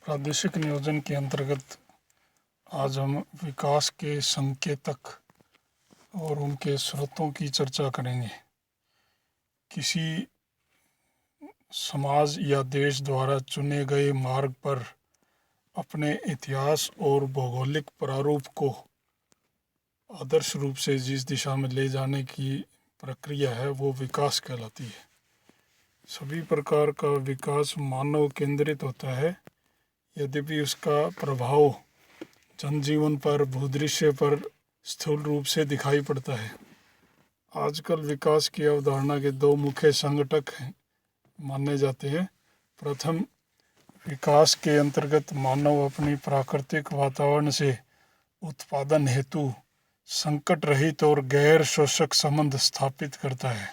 प्रादेशिक नियोजन के अंतर्गत आज हम विकास के संकेतक और उनके स्रोतों की चर्चा करेंगे। किसी समाज या देश द्वारा चुने गए मार्ग पर अपने इतिहास और भौगोलिक प्रारूप को आदर्श रूप से जिस दिशा में ले जाने की प्रक्रिया है वो विकास कहलाती है। सभी प्रकार का विकास मानव केंद्रित होता है, यद्यपि उसका प्रभाव जनजीवन पर, भूदृश्य पर स्थूल रूप से दिखाई पड़ता है। आजकल विकास की अवधारणा के दो मुख्य संघटक माने जाते हैं। प्रथम, विकास के अंतर्गत मानव अपनी प्राकृतिक वातावरण से उत्पादन हेतु संकट रहित और गैर शोषक संबंध स्थापित करता है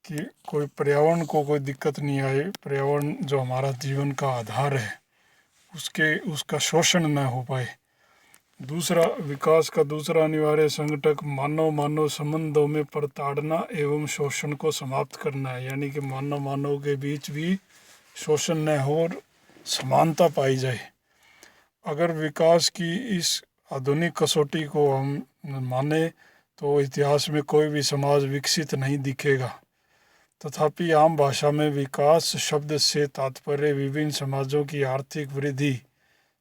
कि कोई पर्यावरण को कोई दिक्कत नहीं आए। पर्यावरण जो हमारा जीवन का आधार है उसका शोषण न हो पाए। दूसरा, विकास का दूसरा अनिवार्य संघटक मानव संबंधों में प्रताड़ना एवं शोषण को समाप्त करना है, यानी कि मानव के बीच भी शोषण न हो और समानता पाई जाए। अगर विकास की इस आधुनिक कसौटी को हम माने तो इतिहास में कोई भी समाज विकसित नहीं दिखेगा। तथापि आम भाषा में विकास शब्द से तात्पर्य विभिन्न समाजों की आर्थिक वृद्धि,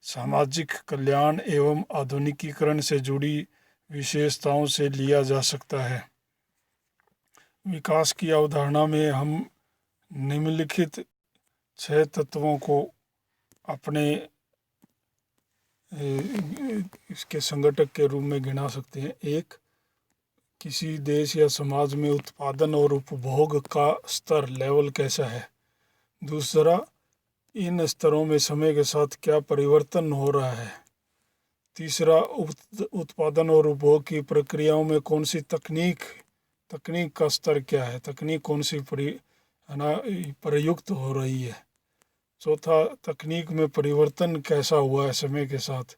सामाजिक कल्याण एवं आधुनिकीकरण से जुड़ी विशेषताओं से लिया जा सकता है। विकास की अवधारणा में हम निम्नलिखित 6 तत्वों को अपने इसके संघटक के रूप में गिना सकते हैं। एक, किसी देश या समाज में उत्पादन और उपभोग का स्तर, लेवल कैसा है। दूसरा, इन स्तरों में समय के साथ क्या परिवर्तन हो रहा है। तीसरा, उत्पादन और उपभोग की प्रक्रियाओं में कौन सी तकनीक का स्तर क्या है, तकनीक कौन सी प्रयुक्त हो रही है। चौथा, तकनीक में परिवर्तन कैसा हुआ है समय के साथ।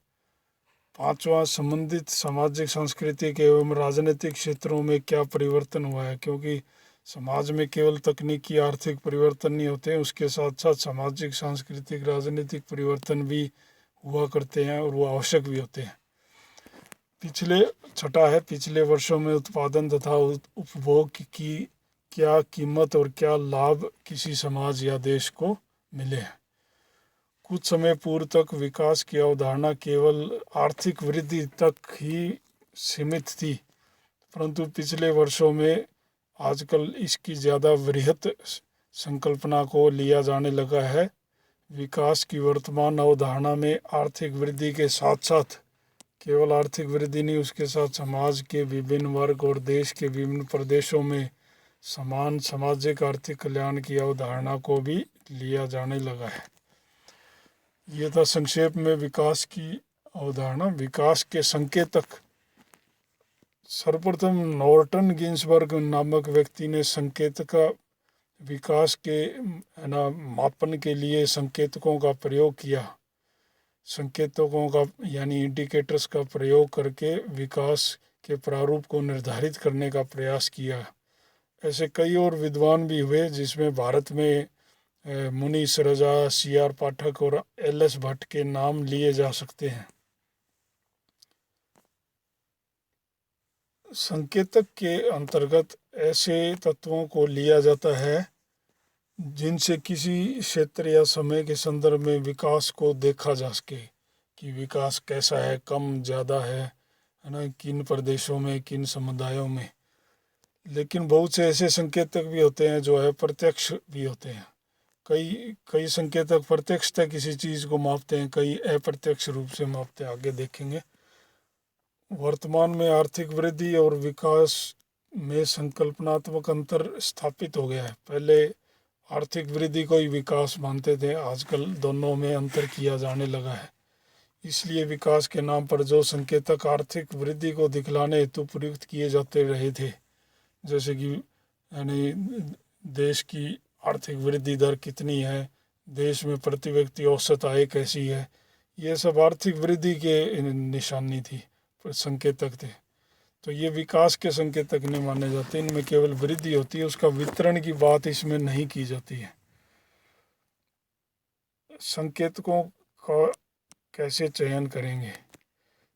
पांचवा, संबंधित सामाजिक, सांस्कृतिक एवं राजनीतिक क्षेत्रों में क्या परिवर्तन हुआ है, क्योंकि समाज में केवल तकनीकी आर्थिक परिवर्तन नहीं होते, उसके साथ साथ सामाजिक, सांस्कृतिक, राजनीतिक परिवर्तन भी हुआ करते हैं और वो आवश्यक भी होते हैं। छठा है, पिछले वर्षों में उत्पादन तथा उपभोग की क्या कीमत और क्या लाभ किसी समाज या देश को मिले हैं। कुछ समय पूर्व तक विकास की अवधारणा केवल आर्थिक वृद्धि तक ही सीमित थी, परंतु पिछले वर्षों में आजकल इसकी ज़्यादा वृहत संकल्पना को लिया जाने लगा है। विकास की वर्तमान अवधारणा में आर्थिक वृद्धि के साथ साथ, केवल आर्थिक वृद्धि नहीं, उसके साथ समाज के विभिन्न वर्ग और देश के विभिन्न प्रदेशों में समान सामाजिक आर्थिक कल्याण की अवधारणा को भी लिया जाने लगा है। ये था संक्षेप में विकास की अवधारणा। विकास के संकेतक। सर्वप्रथम नॉर्टन गिन्सबर्ग नामक व्यक्ति ने संकेतक विकास के मापन के लिए संकेतकों का प्रयोग किया। संकेतकों का यानी इंडिकेटर्स का प्रयोग करके विकास के प्रारूप को निर्धारित करने का प्रयास किया। ऐसे कई और विद्वान भी हुए, जिसमें भारत में मुनीश रजा, CR पाठक और LS भट्ट के नाम लिए जा सकते हैं। संकेतक के अंतर्गत ऐसे तत्वों को लिया जाता है जिनसे किसी क्षेत्र या समय के संदर्भ में विकास को देखा जा सके कि विकास कैसा है, कम ज़्यादा है ना, किन प्रदेशों में, किन समुदायों में। लेकिन बहुत से ऐसे संकेतक भी होते हैं जो है प्रत्यक्ष भी होते हैं। कई संकेतक प्रत्यक्षतः किसी चीज़ को मापते हैं, कई अप्रत्यक्ष रूप से मापते हैं, आगे देखेंगे। वर्तमान में आर्थिक वृद्धि और विकास में संकल्पनात्मक अंतर स्थापित हो गया है। पहले आर्थिक वृद्धि को ही विकास मानते थे, आजकल दोनों में अंतर किया जाने लगा है। इसलिए विकास के नाम पर जो संकेतक आर्थिक वृद्धि को दिखलाने हेतु प्रयुक्त किए जाते रहे थे, जैसे कि यानी देश की आर्थिक वृद्धि दर कितनी है, देश में प्रति व्यक्ति औसत आय कैसी है, ये सब आर्थिक वृद्धि के निशानी थी, संकेतक थे। तो ये विकास के संकेतक नहीं माने जाते, इनमें केवल वृद्धि होती है, उसका वितरण की बात इसमें नहीं की जाती है। संकेतकों का कैसे चयन करेंगे?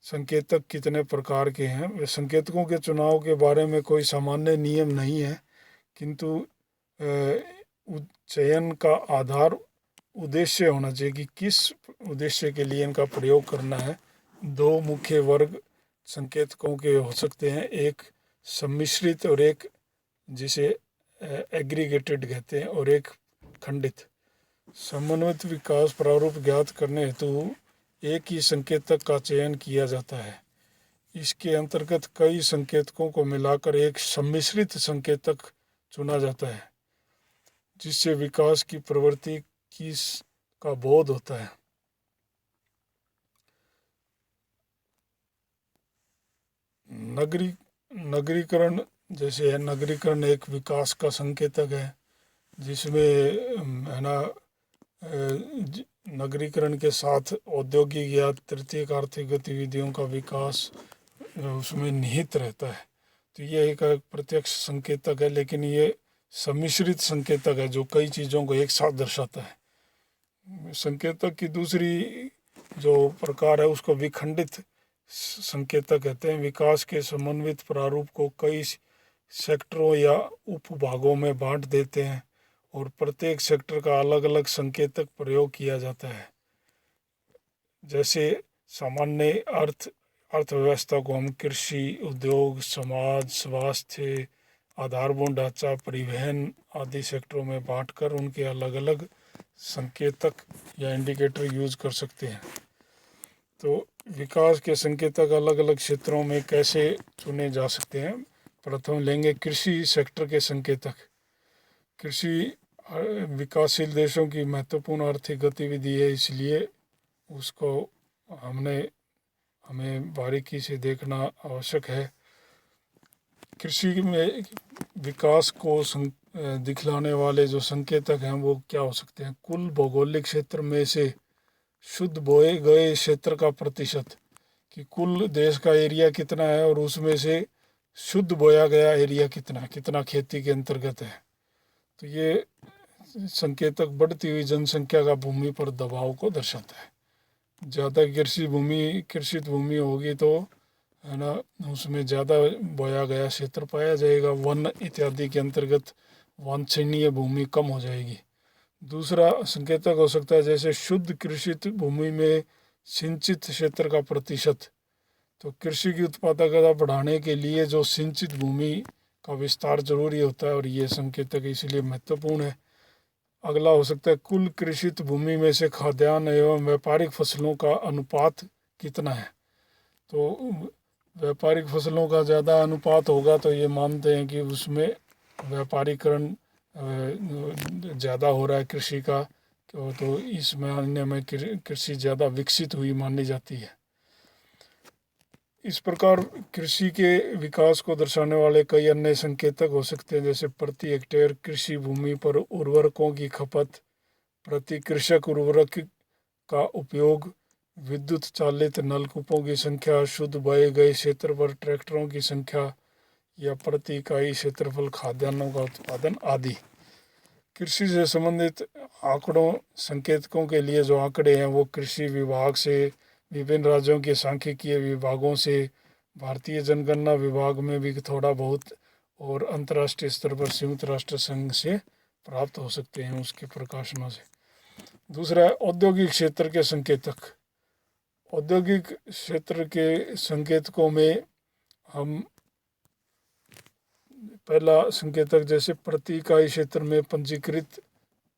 संकेतक कितने प्रकार के हैं? वे संकेतकों के चुनाव के बारे में कोई सामान्य नियम नहीं है, किंतु चयन का आधार उद्देश्य होना चाहिए कि किस उद्देश्य के लिए इनका प्रयोग करना है। दो मुख्य वर्ग संकेतकों के हो सकते हैं, एक सम्मिश्रित और एक जिसे एग्रीगेटेड कहते हैं, और एक खंडित। समन्वित विकास प्रारूप ज्ञात करने हेतु एक ही संकेतक का चयन किया जाता है। इसके अंतर्गत कई संकेतकों को मिलाकर एक सम्मिश्रित संकेतक चुना जाता है, जिससे विकास की प्रवृत्ति का बोध होता है। नगरीकरण जैसे है, नगरीकरण एक विकास का संकेतक है, जिसमें है ना नगरीकरण के साथ औद्योगिक या तृतीयक आर्थिक गतिविधियों का विकास उसमें निहित रहता है। तो ये एक प्रत्यक्ष संकेतक है, लेकिन ये सम्मिश्रित संकेतक है जो कई चीज़ों को एक साथ दर्शाता है। संकेतक की दूसरी जो प्रकार है उसको विखंडित संकेतक कहते हैं। विकास के समन्वित प्रारूप को कई सेक्टरों या उपभागों में बांट देते हैं और प्रत्येक सेक्टर का अलग अलग संकेतक प्रयोग किया जाता है। जैसे सामान्य अर्थव्यवस्था को हम कृषि, उद्योग, समाज, स्वास्थ्य, आधारभूत ढांचा, परिवहन आदि सेक्टरों में बांटकर उनके अलग अलग संकेतक या इंडिकेटर यूज कर सकते हैं। तो विकास के संकेतक अलग अलग क्षेत्रों में कैसे चुने जा सकते हैं? प्रथम लेंगे कृषि सेक्टर के संकेतक। कृषि विकासशील देशों की महत्वपूर्ण आर्थिक गतिविधि है, इसलिए उसको हमें बारीकी से देखना आवश्यक है। कृषि में विकास को दिखलाने वाले जो संकेतक हैं वो क्या हो सकते हैं? कुल भौगोलिक क्षेत्र में से शुद्ध बोए गए क्षेत्र का प्रतिशत, कि कुल देश का एरिया कितना है और उसमें से शुद्ध बोया गया एरिया कितना खेती के अंतर्गत है। तो ये संकेतक बढ़ती हुई जनसंख्या का भूमि पर दबाव को दर्शाता है। ज़्यादा कृषित भूमि होगी तो है ना, उसमें ज़्यादा बोया गया क्षेत्र पाया जाएगा। वन इत्यादि के अंतर्गत वांछनीय भूमि कम हो जाएगी। दूसरा संकेतक हो सकता है जैसे शुद्ध कृषित भूमि में सिंचित क्षेत्र का प्रतिशत। तो कृषि की उत्पादकता बढ़ाने के लिए जो सिंचित भूमि का विस्तार जरूरी होता है और ये संकेतक इसलिए महत्वपूर्ण है। अगला हो सकता है कुल कृषित भूमि में से खाद्यान्न एवं व्यापारिक फसलों का अनुपात कितना है। तो व्यापारिक फसलों का ज़्यादा अनुपात होगा तो ये मानते हैं कि उसमें व्यापारीकरण ज़्यादा हो रहा है कृषि का, तो इस मायने में कृषि ज़्यादा विकसित हुई मानी जाती है। इस प्रकार कृषि के विकास को दर्शाने वाले कई अन्य संकेतक हो सकते हैं, जैसे प्रति हेक्टेयर कृषि भूमि पर उर्वरकों की खपत, प्रति कृषक उर्वरक का उपयोग, विद्युत चालित नलकूपों की संख्या, शुद्ध बोए गए क्षेत्र पर ट्रैक्टरों की संख्या या प्रति इकाई क्षेत्रफल खाद्यान्नों का उत्पादन आदि। कृषि से संबंधित आंकड़ों संकेतकों के लिए जो आंकड़े हैं वो कृषि विभाग से, विभिन्न राज्यों के सांख्यिकीय विभागों से, भारतीय जनगणना विभाग में भी थोड़ा बहुत, और अंतर्राष्ट्रीय स्तर पर संयुक्त राष्ट्र संघ से प्राप्त हो सकते हैं उसके प्रकाशनों से। दूसरा औद्योगिक क्षेत्र के संकेतक। औद्योगिक क्षेत्र के संकेतकों में हम पहला संकेतक जैसे प्रति इकाई क्षेत्र में पंजीकृत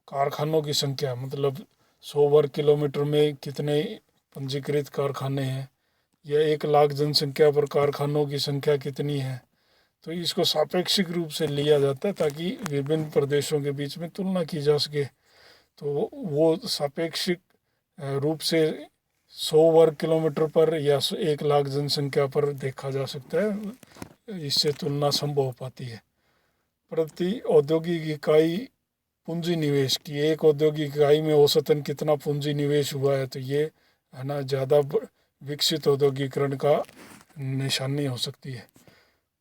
कारखानों की संख्या, मतलब 100 वर्ग किलोमीटर में कितने पंजीकृत कारखाने हैं, या 1 लाख जनसंख्या पर कारखानों की संख्या कितनी है। तो इसको सापेक्षिक रूप से लिया जाता है ताकि विभिन्न प्रदेशों के बीच में तुलना की जा सके। तो वो सापेक्षिक रूप से 100 वर्ग किलोमीटर पर या 1 लाख जनसंख्या पर देखा जा सकता है, इससे तुलना संभव हो पाती है। प्रति औद्योगिक इकाई पूंजी निवेश की, एक औद्योगिक इकाई में औसतन कितना पूंजी निवेश हुआ है, तो ये है ना ज़्यादा विकसित औद्योगिकरण का निशानी हो सकती है।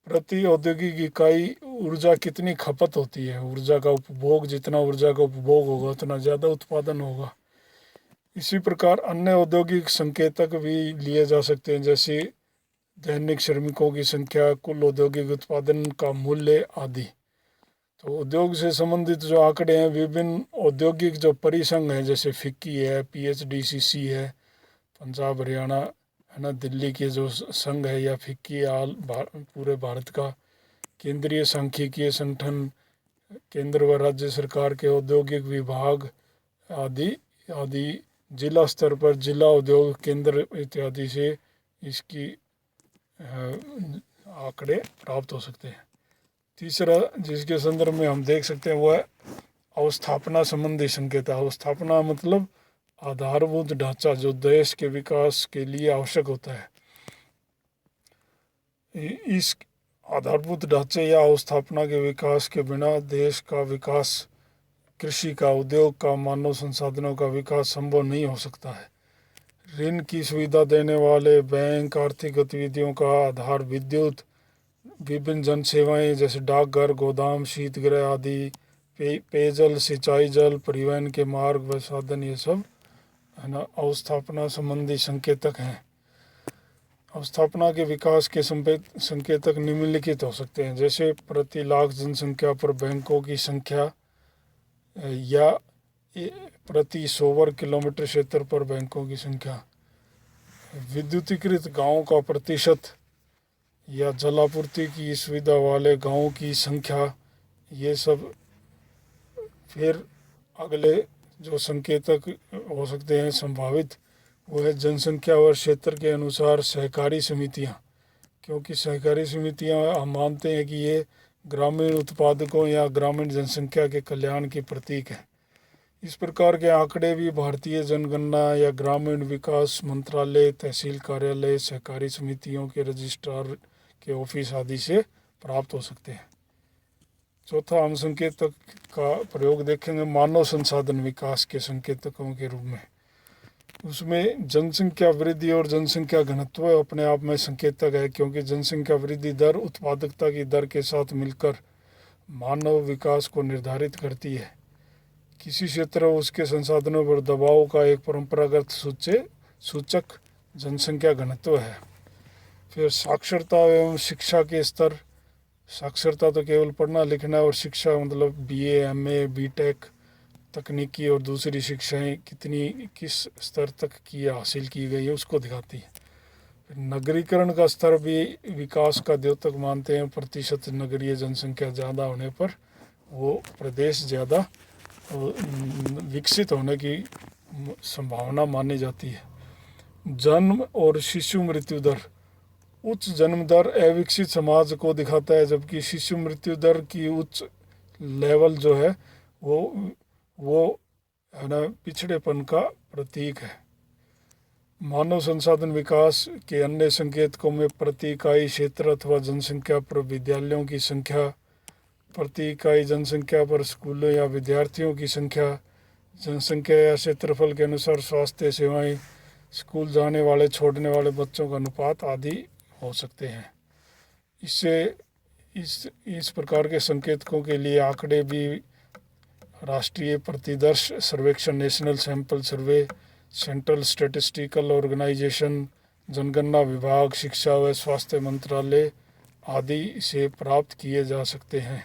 प्रति औद्योगिक इकाई ऊर्जा कितनी खपत होती है, ऊर्जा का उपभोग, जितना ऊर्जा का उपभोग होगा उतना ज़्यादा उत्पादन होगा। इसी प्रकार अन्य औद्योगिक संकेतक भी लिए जा सकते हैं, जैसे दैनिक श्रमिकों की संख्या, कुल औद्योगिक उत्पादन का मूल्य आदि। तो उद्योग से संबंधित जो आंकड़े हैं, विभिन्न औद्योगिक जो परिसंघ हैं, जैसे फिक्की है, PHDCC है, पंजाब हरियाणा है ना, दिल्ली के जो संघ है, या फिक्की पूरे भारत का, केंद्रीय सांख्यिकीय संगठन, केंद्र व राज्य सरकार के औद्योगिक विभाग आदि आदि, जिला स्तर पर जिला उद्योग केंद्र इत्यादि से इसकी आंकड़े प्राप्त हो सकते हैं। तीसरा जिसके संदर्भ में हम देख सकते हैं वो है अवस्थापना संबंधी संकेत। अवस्थापना मतलब आधारभूत ढांचा जो देश के विकास के लिए आवश्यक होता है। इस आधारभूत ढांचे या अवस्थापना के विकास के बिना देश का विकास, कृषि का, उद्योग का, मानव संसाधनों का विकास संभव नहीं हो सकता है। ऋण की सुविधा देने वाले बैंक, आर्थिक गतिविधियों का आधार विद्युत, विभिन्न जन सेवाएं जैसे डाकघर, गोदाम, शीतगृह आदि, पेयजल, सिंचाई जल, परिवहन के मार्ग व साधन, ये सब है ना अवस्थापना संबंधी संकेतक हैं। अवस्थापना के विकास के संकेतक निम्नलिखित हो सकते हैं, जैसे प्रति लाख जनसंख्या पर बैंकों की संख्या, या प्रति 100 वर्ग किलोमीटर क्षेत्र पर बैंकों की संख्या, विद्युतीकृत गांवों का प्रतिशत, या जलापूर्ति की सुविधा वाले गांवों की संख्या, ये सब। फिर अगले जो संकेतक हो सकते हैं संभावित, वो है जनसंख्या और क्षेत्र के अनुसार सहकारी समितियां, क्योंकि सहकारी समितियां हम मानते हैं कि ये ग्रामीण उत्पादकों या ग्रामीण जनसंख्या के कल्याण की प्रतीक है। इस प्रकार के आंकड़े भी भारतीय जनगणना या ग्रामीण विकास मंत्रालय, तहसील कार्यालय, सहकारी समितियों के रजिस्ट्रार के ऑफिस आदि से प्राप्त हो सकते हैं। चौथा हम संकेतक का प्रयोग देखेंगे मानव संसाधन विकास के संकेतकों के रूप में। उसमें जनसंख्या वृद्धि और जनसंख्या घनत्व अपने आप में संकेतक है, क्योंकि जनसंख्या वृद्धि दर उत्पादकता की दर के साथ मिलकर मानव विकास को निर्धारित करती है। किसी क्षेत्र उसके संसाधनों पर दबाव का एक परंपरागत सूचक जनसंख्या घनत्व है। फिर साक्षरता एवं शिक्षा के स्तर। साक्षरता तो केवल पढ़ना लिखना, और शिक्षा मतलब BA, MA, BTech, तकनीकी और दूसरी शिक्षाएं किस स्तर तक की हासिल की गई है उसको दिखाती है। फिर नगरीकरण का स्तर भी विकास का द्योतक मानते हैं। प्रतिशत नगरीय जनसंख्या ज़्यादा होने पर वो प्रदेश ज़्यादा विकसित होने की संभावना मानी जाती है। जन्म और शिशु मृत्यु दर। उच्च जन्म दर अविकसित समाज को दिखाता है, जबकि शिशु मृत्यु दर की उच्च लेवल जो है वो है ना पिछड़ेपन का प्रतीक है। मानव संसाधन विकास के अन्य संकेतकों में प्रति इकाई क्षेत्र अथवा जनसंख्या पर विद्यालयों की संख्या, प्रति इकाई जनसंख्या पर स्कूलों या विद्यार्थियों की संख्या, जनसंख्या या क्षेत्रफल के अनुसार स्वास्थ्य सेवाएं, स्कूल जाने वाले छोड़ने वाले बच्चों का अनुपात आदि हो सकते हैं। इससे इस प्रकार के संकेतकों के लिए आंकड़े भी राष्ट्रीय प्रतिदर्श सर्वेक्षण, national sample survey, central statistical organisation, जनगणना विभाग, शिक्षा व स्वास्थ्य मंत्रालय आदि से प्राप्त किए जा सकते हैं।